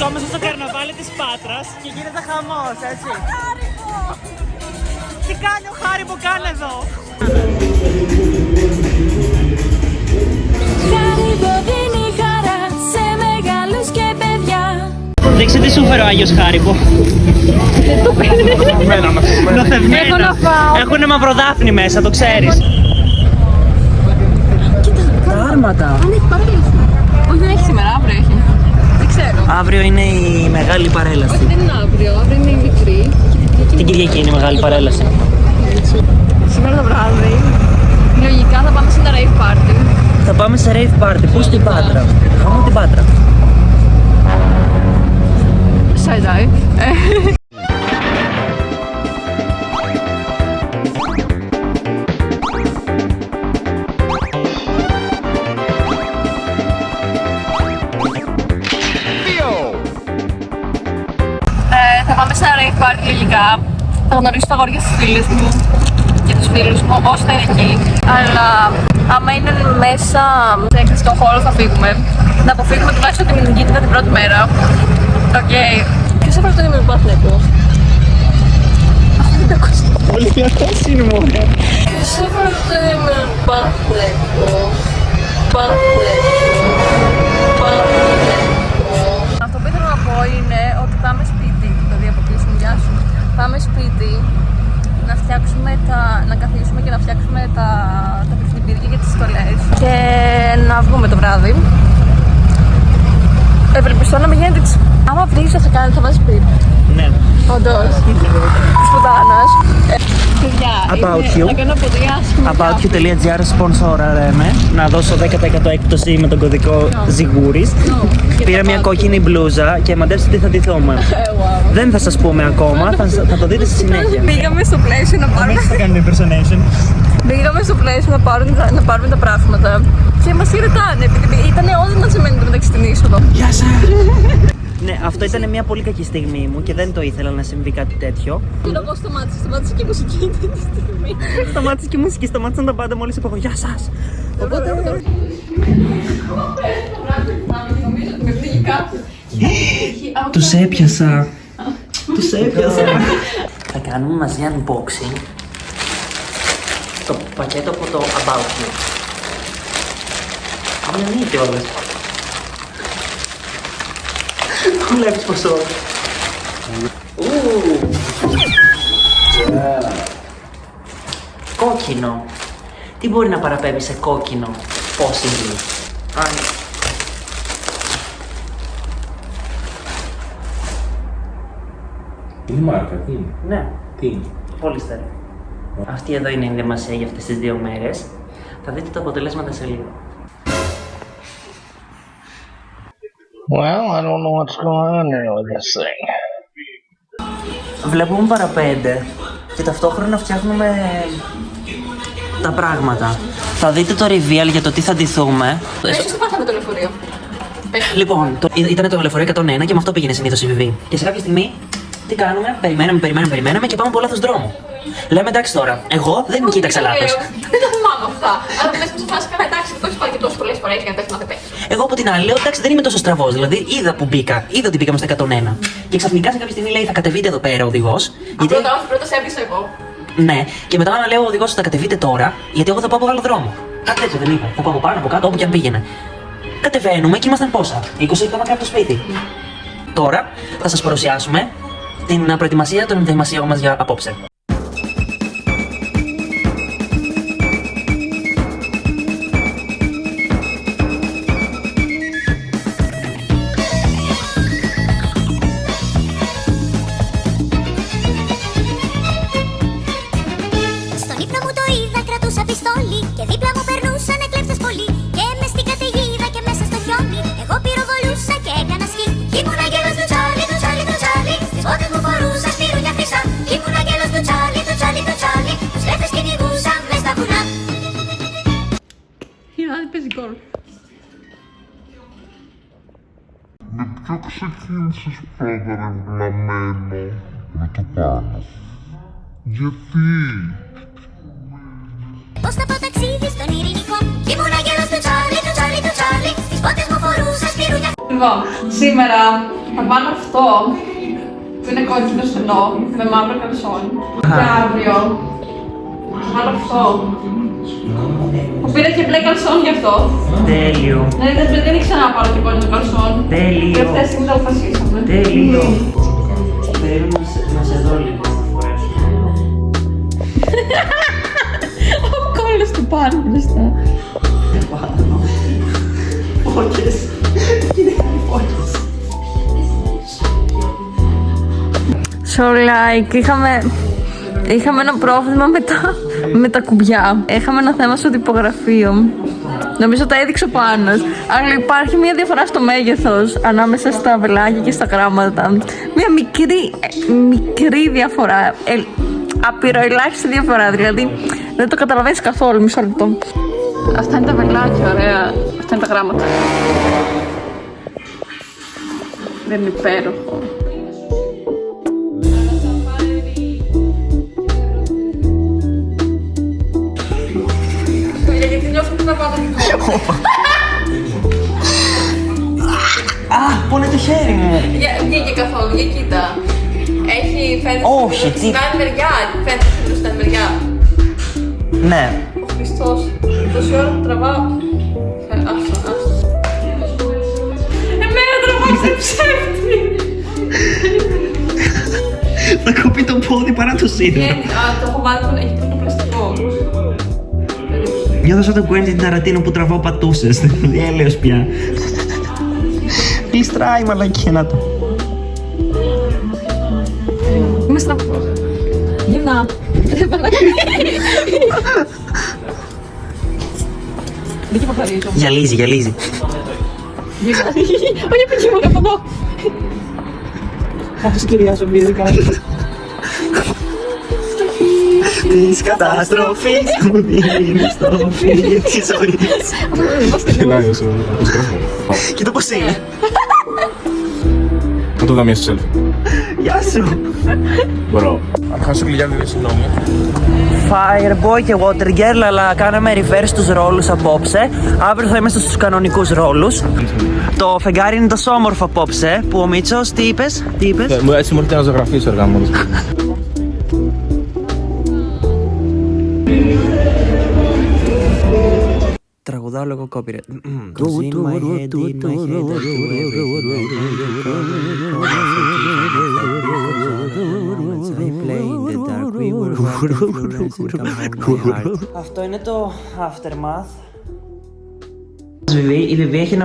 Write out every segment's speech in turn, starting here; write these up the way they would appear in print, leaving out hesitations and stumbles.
Βρισκόμαστε στο καρναβάλι της Πάτρας και γίνεται χαμός, έτσι. Τι κάνει ο Χάριμπο, κάνε εδώ. Χάριμπο δίνει χαρά σε μεγάλους και παιδιά. Δείξε τι σου φέρω ο Άγιος Χάριμπο. Νοθευμένα. Έχουνε μαυροδάφνη μέσα, το ξέρεις. Τα άρματα. Αν έχει παρέλαση. Όχι, δεν έχει σήμερα, αύριο έχει. Δεν ξέρω. Αύριο είναι η μεγάλη παρέλαση. Όχι, δεν είναι αύριο, αύριο είναι η μικρή. Την Κυριακή είναι η μεγάλη παρέλαση. Σήμερα το βράδυ, λογικά θα πάμε σε ένα rave party. Θα πάμε σε rave party. Πού στην Πάτρα? Χαμώ την Πάτρα. Side-eye. Θα πάμε σε ένα rave party λογικά. Θα γνωρίσω τα αγόρια στις φίλες μου και τους φίλους μου όσοι θα είναι εκεί. Αλλά άμα είναι μέσα στον χώρο θα φύγουμε. Να αποφύγουμε τουλάχιστον την Ινγκίτιδα την πρώτη μέρα. Οκ. Ποιος έβαλε το νούμερο του Παθνέκου? Δεν το ακούσα. Πολύ λάθος είναι μόνο. Ποιος έβαλε το νούμερο του Παθνέκου? Αυτό που ήθελα να πω είναι ότι πάμε σπίτι, δηλαδή αποκλείσουμε, γεια σου. Πάμε σπίτι να φτιάξουμε να καθίσουμε και να φτιάξουμε τα παιχνιδίδια για τις στολές και να βγούμε το βράδυ. Ευελπιστώ να μην γίνεται της... Άμα βρεις θα κάνει, θα βάζεις πιπ. Ναι. Όντως. Σπουδάνας. About you. Θα κάνω αποδιάσχημα. About.you σπονσόρα λέμε. Να δώσω 10% έκπτωση με τον κωδικό Ζιγούρης. Πήρα μια κόκκινη μπλούζα και μαντέψτε τι θα ντυθούμε. Δεν θα σας πούμε ακόμα, θα το δείτε στη συνέχεια. Πήγαμε στο πλαίσιο να πάρουμε... Θα κάνετε impersonation. Πήγαμε στο πλαίσιο να πάρουμε τα πράγματα και μας ρωτάνε, επειδή ήταν όλοι μαζεμένοι μεταξύ στην είσοδο. Γεια σας! Ναι, αυτό ήταν μια πολύ κακή στιγμή μου και δεν το ήθελα να συμβεί κάτι τέτοιο. Και εγώ σταμάτησε και η μουσική αυτή τη στιγμή. Σταμάτησε και η μουσική, σταμάτησαν τα πάντα μόλις είπα εγώ γεια σας! Οπότε... Τους έπιασα! Τους έπιασα! Θα κάνουμε μαζί unboxing το πακέτο από το About You. Ανοίγεται όλες. Βλέπεις πόσο... Κόκκινο. Τι μπορεί να παραπέμπει σε κόκκινο? Possibly. Είναι μάρκα, τι είναι? Ναι. Τι είναι? Hollister. Αυτή εδώ είναι η ενδυμασία για αυτές τις 2 μέρες. Θα δείτε τα αποτελέσματα σε λίγο. Well, I don't know what's going on here with this thing. Βλέπουμε παραπέντε και ταυτόχρονα φτιάχνουμε τα πράγματα. Θα δείτε το reveal για το τι θα ντυθούμε. Πες τι πάθαμε το λεωφορείο. Λοιπόν, ήταν το λεωφορείο 101 και με αυτό πήγαινε συνήθως η Βιβί. Και σε κάποια στιγμή, τι κάνουμε? Περιμέναμε και πάμε από λάθος δρόμο. Λέμε εντάξει τώρα, εγώ δεν κοίταξα λάθος. Δεν τα θυμάμαι αυτά. Αλλά μέσα μου σε φάση καλά, εντάξει, αυτό έχει πάει και τόσο πολλές φορές για να πέφτει να πέφτει. Εγώ από την άλλη λέω εντάξει δεν είμαι τόσο στραβός. Δηλαδή είδα που μπήκα, είδα ότι μπήκαμε στα 101. Και ξαφνικά σε κάποια στιγμή λέει θα κατεβείτε εδώ πέρα ο οδηγός. Πρώτα σε έβρισα εγώ. Ναι, και μετά να λέω ο οδηγός θα κατεβείτε τώρα, γιατί εγώ θα πάω από άλλο δρόμο. Κάτι τέτοιο δεν είπα. Θα πάω από πάνω, από κάτω, όπου και αν πήγαινε. Κατεβαίνουμε και ήμασταν πόσα? 20 λεπτά μακριά από το σπίτι. Τώρα θα σας παρουσιάσουμε την προετοιμασία των ενδυμασίων μας για απόψε. Στον ύπνο μου το είδα, κρατούσα πιστόλι και δίπλα μου περνούσαν κλέφτες πολλοί. Και μες στην καταιγίδα και μέσα στο χιόνι εγώ πυροβολούσα και έκανα σκι. Κι ήμουν αγγέλος του Τσάρλι, του Τσάρλι, του Τσάρλι. Στις πότες μου φορούσα σπυρούνια χρυσά. Κι ήμουν αγγέλος του Τσάρλι, του Τσάρλι, του Τσάρλι. Τους κλέφτες κυνηγούσα μες στα βουνά. Χιλιάδε παίζει γκολφ. Με ποιο ξεκίνησες προγραμματμένο? Με το πάνω. Γιατί? Πώς θα πάω ταξίδι στον ειρηνικό. Κι ήμουν αγγέλος του Τσάρλι, του Τσάρλι, του Τσάρλι. Στις πότες μου φορούσα σπυρούνια. Λοιπόν, σήμερα θα βάλω αυτό που είναι κόκκινο στενό με μαύρο καλσόνι. Και αύριο θα βάλω αυτό που πήρα και μπλε καλσόνι γι' αυτό. Τέλειο. Ναι, δεν ήξερα να πάρω και κόκκινο καλσόνι. Τέλειο. Τελευταία στιγμή το αποφασίσαμε. Τέλειο. Θέλω να σε δω λίγο να φορέσω. Ο κόλλος του πάνω μπροστά. Φώκες. Είναι φώκες. So like, είχαμε ένα πρόβλημα με τα κουμπιά. Είχαμε ένα θέμα στο τυπογραφείο. Νομίζω τα έδειξε ο Πάνος. Αλλά υπάρχει μια διαφορά στο μέγεθος ανάμεσα στα βελάκια και στα γράμματα. Μια μικρή διαφορά. Απειροελάχιστη διαφορά, δηλαδή δεν το καταλαβαίνεις καθόλου. Μισό λεπτό. Αυτά είναι τα βελάκια, ωραία. Αυτά είναι τα γράμματα. Δεν είναι υπέροχο. Γιατί νιώθω ότι θα πάω το μικρό. Α, πόνε το χέρι μου. Βγήκε καθόλου, για κοίτα. Έχει φαίνεται Όχι, τι. στην άλλη μεριά. Φαίνεται στην άλλη μεριά. Ναι. Ο Χριστός. Τόση ώρα που τραβάω. Άστο. Εμένα τραβάξε ψεύτη. Θα κοπεί το πόδι παρά το σίδερο. Το έχω βάλει, έχει το πλαστικό. Νιώθω σαν τον Quentin Tarantino που τραβάω πατούσες. Έλεος πια. Γλιστράει μαλακία να το. Είμαι στραβός. Γυμνά. Δεν κυβαθαρίζω. Γυαλίζει. Όχι, πήγε μου από εδώ. Θα σου σχεδιάσω φυσικά. Της καταστροφής μου δίνεις το φύγει της ζωής. Γελάει όσο Κοίτα πως είναι. να το δω μια στο selfie. Γεια σου. Μπορώ. Αρχά σου κλειδιά βέβαια, συγγνώμη. Fireboy και Water Girl, αλλά κάναμε reverse στους ρόλους απόψε. Αύριο θα είμαστε στους κανονικούς ρόλους. Το φεγγάρι είναι τόσο όμορφο απόψε που ο Μίτσος, τι είπες? Έτσι μου έρχεται να ζωγραφίσω αργά μόνος. Τραγουδάω λόγω copyright. Αυτό είναι το aftermath. Η Βιβί έχει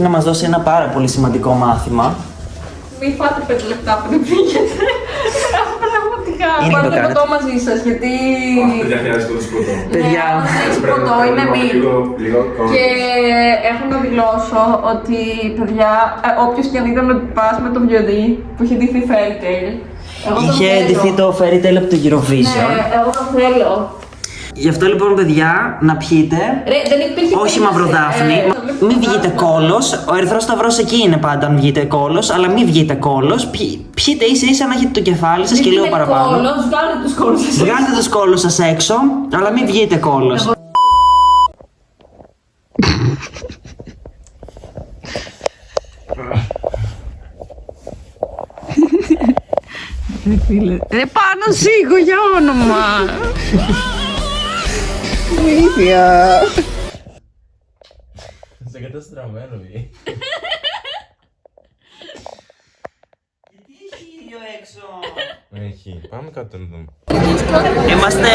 να μας δώσει ένα πάρα πολύ σημαντικό μάθημα. Μην φάτε 5 λεπτά πριν φύγετε. Πραγματικά. Είναι Πάρτε το το κάνετε. ποτό μαζί σας, γιατί... Δεν χρειάζεται το σκοτώ. Παιδιά. Ναι, ποτό είναι μη. Και έχω να δηλώσω ότι, παιδιά, όποιος και αν ήταν ότι πας με το βιολί που είχε ντυθεί Fairy Tail. εγώ το Είχε θέλω. ντυθεί το Fairy Tail από το Eurovision. Ναι, εγώ το θέλω. Γι' αυτό λοιπόν, παιδιά, να πιείτε. Ρε, δεν υπήρχε Όχι περίπτωση. μαυροδάφνη. Μην βγείτε κόλος. Ο Ερυθρός Σταυρός εκεί είναι πάντα αν βγείτε κόλος. Αλλά μην βγείτε κόλος. Πιείτε ίσα να έχετε το κεφάλι σας και λίγο παραπάνω. Βγάλετε τους κόλους σας. Βγάλτε τους κόλους σας έξω. Αλλά μην βγείτε κόλος. Ρε πάνω σίγω για όνομα. Σε καταστραμμένο, βι. Έχει. Πάμε κάτω να δούμε. Είμαστε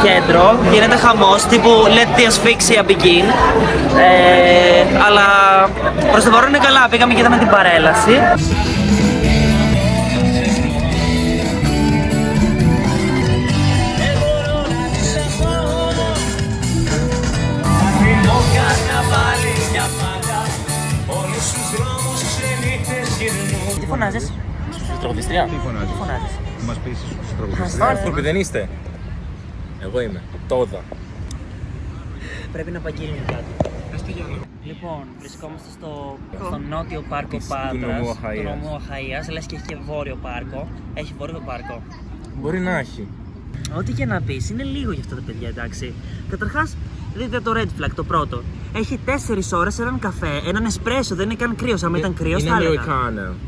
κέντρο, γίνεται χαμός τύπου let the asphyxia begin. Αλλά προς το παρόν είναι καλά, πήγαμε και είδαμε την παρέλαση. Τι φωνάζεις? Τραγουδιστρία. Τι φωνάζεις? Άνθρωποι δεν είστε. Εγώ είμαι. Τόδα. Πρέπει να απαγγείλουμε κάτι. Λοιπόν, βρισκόμαστε στο νότιο πάρκο Πάτρας, Του νομού Αχαΐας. του νομού Αχαΐας, λες και έχει και βόρειο πάρκο. Έχει βόρειο πάρκο. Μπορεί να έχει. Ό,τι και να πεις, είναι λίγο για αυτά τα παιδιά, εντάξει. Καταρχάς, Δείτε το red flag, το πρώτο. Έχει 4 ώρες έναν καφέ, έναν εσπρέσο, δεν είναι καν κρύος. Αν ήταν κρύος, θα έλεγα.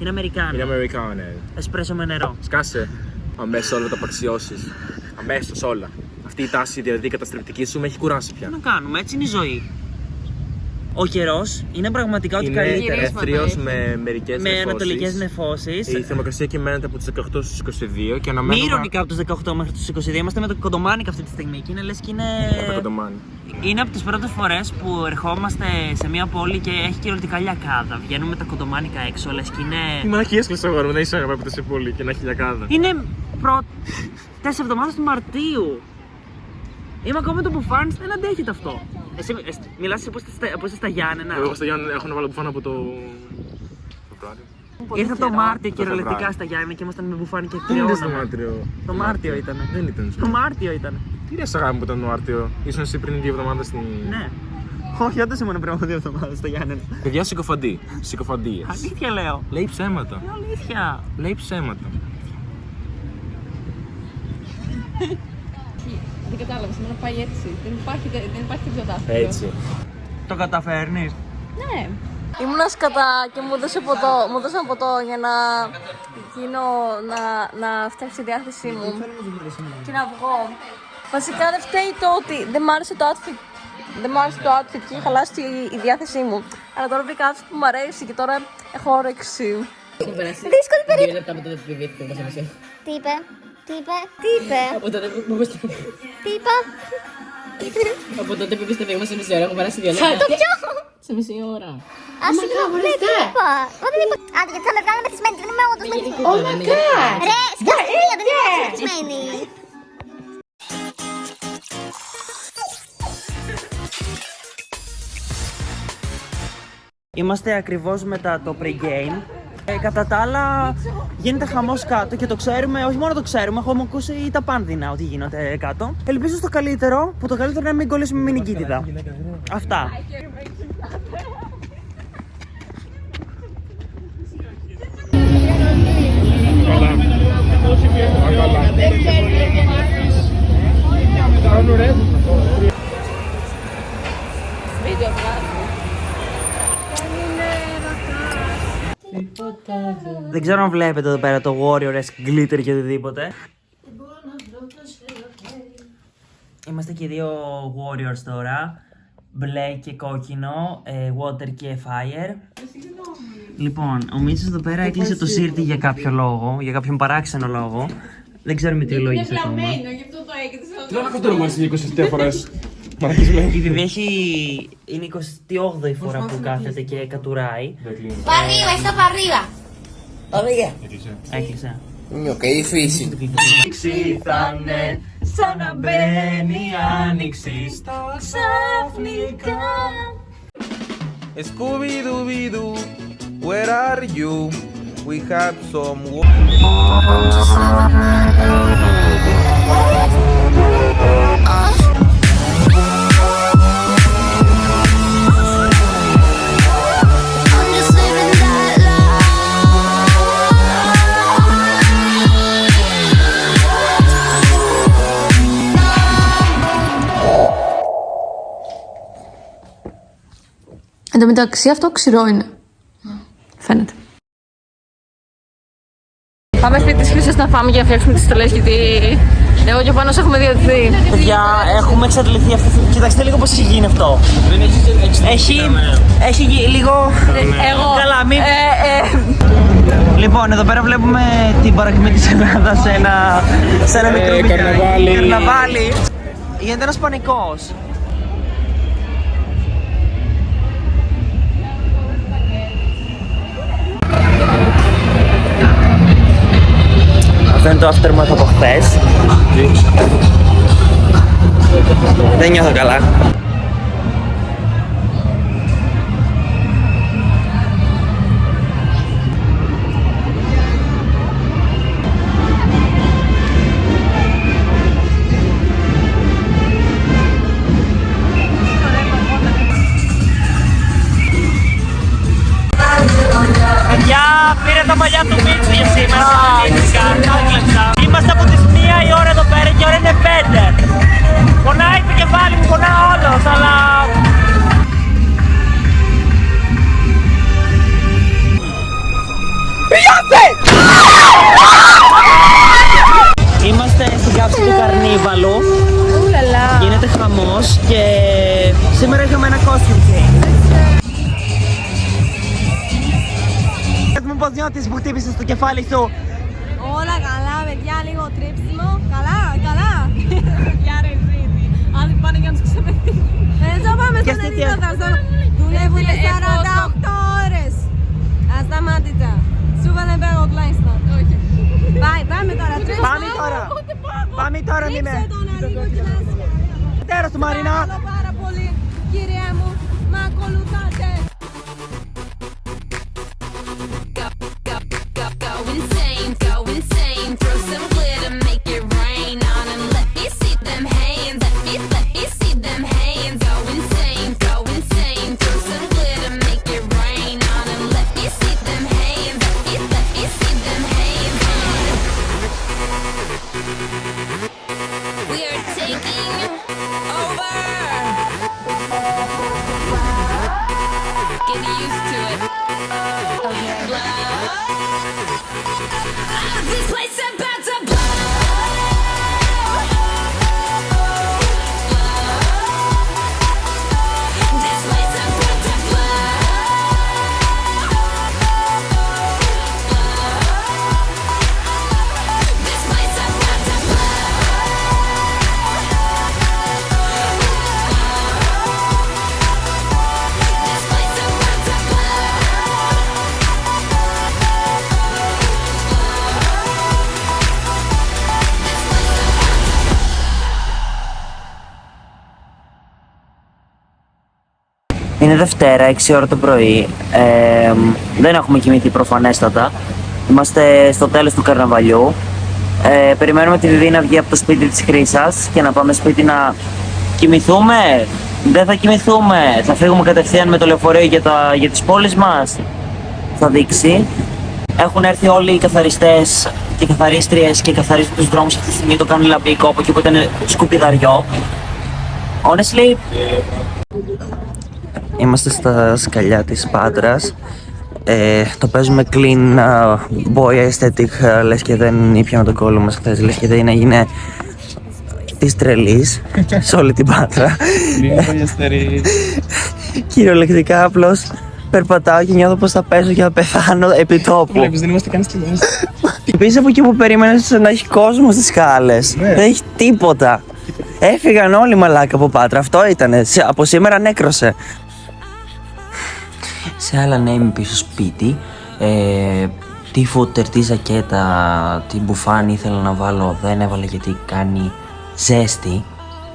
Είναι Αμερικάνο. Είναι Αμερικάνο. Εσπρέσο με νερό. Σκάσε. Αμέσως όλα τα απαξιώσεις. Αμέσως όλα. Αυτή η τάση δηλαδή καταστρεπτική σου με έχει κουράσει πια. Τι να κάνουμε, έτσι είναι η ζωή. Ο καιρός είναι πραγματικά ό,τι καλύτερο. Είναι εύθριος με μερικές Με νεφώσεις. ανατολικές νεφώσεις. Η θερμοκρασία κυμαίνεται από τους 18 στους 22 και αναμένουμε... Μη ηρωνικά από τους 18 μέχρι τους 22. Είμαστε με το κοντομάνικα αυτή τη στιγμή και είναι λες και είναι... Το κοντομάνι. Είναι από τις πρώτες φορές που ερχόμαστε σε μια πόλη και έχει κυριολεκτικά λιακάδα. Βγαίνουμε τα κοντομάνικα έξω, λες και είναι... Τι μαλακίες κλειστό αγόρι μου, δεν είσαι αγαπητό σε πόλη και να έχει λιακάδα. Είναι 4 εβδομάδες του Μαρτίου. Είμαι ακόμα με το μπουφάν, δεν αντέχεται αυτό. Εσύ μιλάς που είσαι στα Γιάννενα. Εγώ στα Γιάννενα έχω να βάλω μπουφάν από το Φεβρουάριο. Ήρθα το Μάρτιο κυριολεκτικά στα Γιάννενα και ήμασταν με μπουφάν και Δεν ήταν στο κρυώναμε. Μάρτιο. Το Μάρτιο ήταν. Δεν ήταν. Το Μάρτιο ήταν. Τι ρε αγάπη που ήταν το Μάρτιο. Ήσουν εσύ πριν 2 εβδομάδες στην... Ναι. Όχι, όντως ήμουν πριν από 2 εβδομάδες στα Γιάννενα. Παιδιά, συκοφαντίες. Αλήθεια λέω. Λέει ψέματα. Αλήθεια. Λέει ψέματα. Δεν κατάλαβα, σήμερα πάει έτσι. Δεν υπάρχει τίποτα άθλιο. Έτσι. Το καταφέρνεις. Ναι. Ήμουνα σκατά και μου δώσαν ποτό για να γίνω, να φτιάξει τη διάθεσή μου και να βγω. Βασικά δεν φταίει το ότι δεν μ' άρεσε το outfit. Δεν μ' άρεσε το outfit και είχε χαλάσει η διάθεσή μου. Αλλά τώρα βρήκα outfit που μου αρέσει και τώρα έχω όρεξη. Δύσκολη περίπτωση. 2 λεπτά μετά το επιβίωθηκε όμως εμείς. Τι είπε, τι είπε, τι είπε, Από τότε που είμαστε... τι είπα. Από τότε που είμαστε φύγουμε σε μισή ώρα, έχω περάσει 2 λεπτά. Το ποιο. Σε μισή ώρα. Ας συγγνώμη, ναι, τι είπα. Μα δεν είπα. Άντε, γιατί θα με βγάλω μεθυσμένη, δεν είμαι όντως μεθυσμένη. Oh my god! Ρε, σκαστρία, δεν είμαι όντως μεθυσμένη. Είμαστε ακριβώς μετά το pre-game. Κατά τα άλλα, γίνεται χαμός κάτω και το ξέρουμε, όχι μόνο το ξέρουμε, έχουμε ακούσει τα πάνδυνα ότι γίνονται κάτω. Ελπίζω στο καλύτερο, που το καλύτερο είναι να μην κολλήσουμε με νικήτηδα. Αυτά. Δεν ξέρω αν βλέπετε εδώ πέρα το Warrior-esque glitter και οτιδήποτε. Είμαστε και δύο Warriors τώρα. Μπλε και κόκκινο, water και fire. Λοιπόν, ο Μίτσος εδώ πέρα έκλεισε το σύρτη για κάποιο λόγο, για κάποιον παράξενο λόγο. Δεν ξέρουμε τι λόγισε ακόμα. Γι' αυτό το έκλεισα. Δεν έχω το ρομάνι 20 φορές. Η Βιβί είναι η 28η φορά που κάθεται και κατουράει. Παρρίγα, está παρρίγα. Έκλεισε. Qué difícil. Άνοιξη θα'ναι σαν να μπαίνει άνοιξη στο ξαφνικά. Scooby-Dooby-Doo, where are you? We have some I'm just living that life. Εν τω μεταξύ αυτό ξηρό είναι. Φαίνεται. Πάμε σπίτι της Χρύσης να φάμε για να φτιάξουμε τις στολές γιατί εγώ και ο Πάνος έχουμε διατηθεί. Παιδιά, έχουμε εξαντληθεί αυτή. Κοιτάξτε λίγο πώς έχει γίνει αυτό. Έχει λίγο. Εγώ. Καλά, μην. Λοιπόν, εδώ πέρα βλέπουμε την παρακμή της Ελλάδας σε ένα μικρό καρναβάλι. Γίνεται ένας πανικός. Αυτό είναι το aftermath από χθες. Δεν νιώθω καλά. Παιδιά, πήρε τα μαλλιά του Μίτσου για σήμερα. Είμαστε από τις 1 η ώρα εδώ πέρα και η ώρα είναι 5. Πονάει το κεφάλι μου, πονά όλος, αλλά Μύκονος και σήμερα είχαμε ένα costume change. Πες μου πώς νιώθεις που χτύπησες στο κεφάλι σου. Όλα καλά, παιδιά, λίγο τρίψιμο. Καλά, καλά. Για ρε ζήτη. Αν πάνε για να τους ξεπεθύνουν. Εδώ πάμε στον Ελληνικό. Δουλεύουν 48 ώρες. Ασταμάτητα. Σου βάλε μπέγω τουλάχιστον. Πάμε τώρα. Πάμε τώρα, Νίμε. Τέρας του Μαρίνα. Πάρα πολύ, κυρία μου. Μ' ακολουθάτε. Είναι Δευτέρα, 6 ώρα το πρωί. Δεν έχουμε κοιμηθεί προφανέστατα. Είμαστε στο τέλος του καρναβαλιού. Περιμένουμε τη Βιβί να βγει από το σπίτι της Χρύσας και να πάμε σπίτι να κοιμηθούμε. Δεν θα κοιμηθούμε. Θα φύγουμε κατευθείαν με το λεωφορείο για τις πόλεις μας. Θα δείξει. Έχουν έρθει όλοι οι καθαριστές και καθαρίστριες και καθαρίζουν τους δρόμους αυτή τη στιγμή. Το κάνουν λαμπίκο από εκεί που ήταν σκουπιδαριό. Honestly, είμαστε στα σκαλιά της Πάτρας. Το παίζουμε clean boy aesthetic, λες και δεν ήπιαμε τον κόλλο μας χθες, λες και δεν έγινε της τρελής σε όλη την Πάτρα. Κυριολεκτικά απλώς περπατάω και νιώθω πως θα πέσω και θα πεθάνω επί τόπου. Βλέπεις, δεν είμαστε καν στιγμές. Επίσης από εκεί που περίμενες να έχει κόσμο στις σκάλες, δεν έχει τίποτα. Έφυγαν όλοι μαλάκα από Πάτρα, αυτό ήτανε, από σήμερα νέκρωσε. Σε άλλα ναι, είμαι πίσω σπίτι. Τι φούτερ, τι ζακέτα, τι μπουφάνι ήθελα να βάλω, δεν έβαλα γιατί κάνει ζέστη.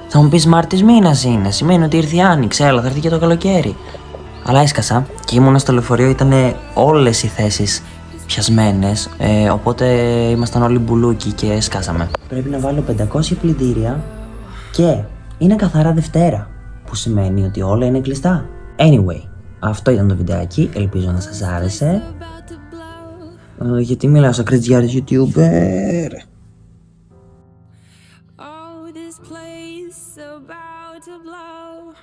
Θα μου πεις Μάρτης μήνας είναι, σημαίνει ότι ήρθε η άνοιξη, έλα θα έρθει και το καλοκαίρι. Αλλά έσκασα και ήμουνα στο λεωφορείο, ήταν όλες οι θέσεις πιασμένες, οπότε ήμασταν όλοι μπουλούκι και σκάσαμε. Πρέπει να βάλω 500 πλυντήρια και είναι καθαρά Δευτέρα, που σημαίνει ότι όλα είναι κλειστά. Anyway, αυτό ήταν το βιντεάκι, ελπίζω να σας άρεσε. Γιατί μιλάω στα κριτζιάρες YouTuber. Oh, this place about to blow.